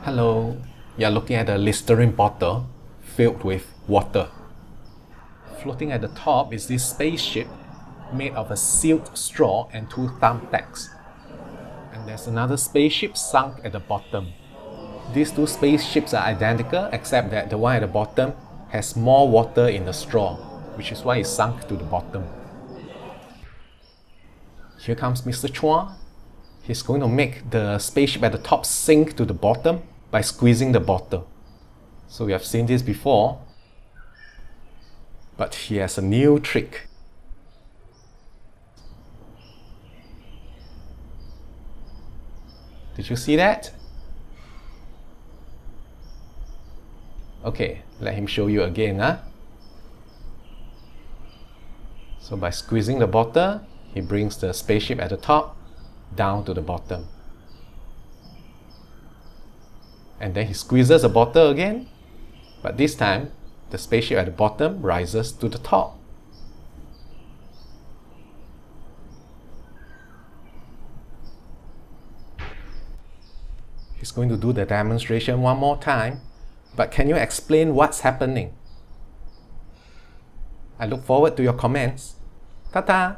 Hello, you're looking at a Listerine bottle filled with water. Floating at the top is this spaceship made of a sealed straw and two thumbtacks. And there's another spaceship sunk at the bottom. These two spaceships are identical except that the one at the bottom has more water in the straw, which is why it's sunk to the bottom. Here comes Mr. Chua. He's going to make the spaceship at the top sink to the bottom by squeezing the bottle. So we have seen this before, but he has a new trick. Did you see that? Okay, let him show you again. So by squeezing the bottle, he brings the spaceship at the top down to the bottom. And then he squeezes the bottle again, but this time the spaceship at the bottom rises to the top. He's going to do the demonstration one more time, but can you explain what's happening? I look forward to your comments. Ta-ta!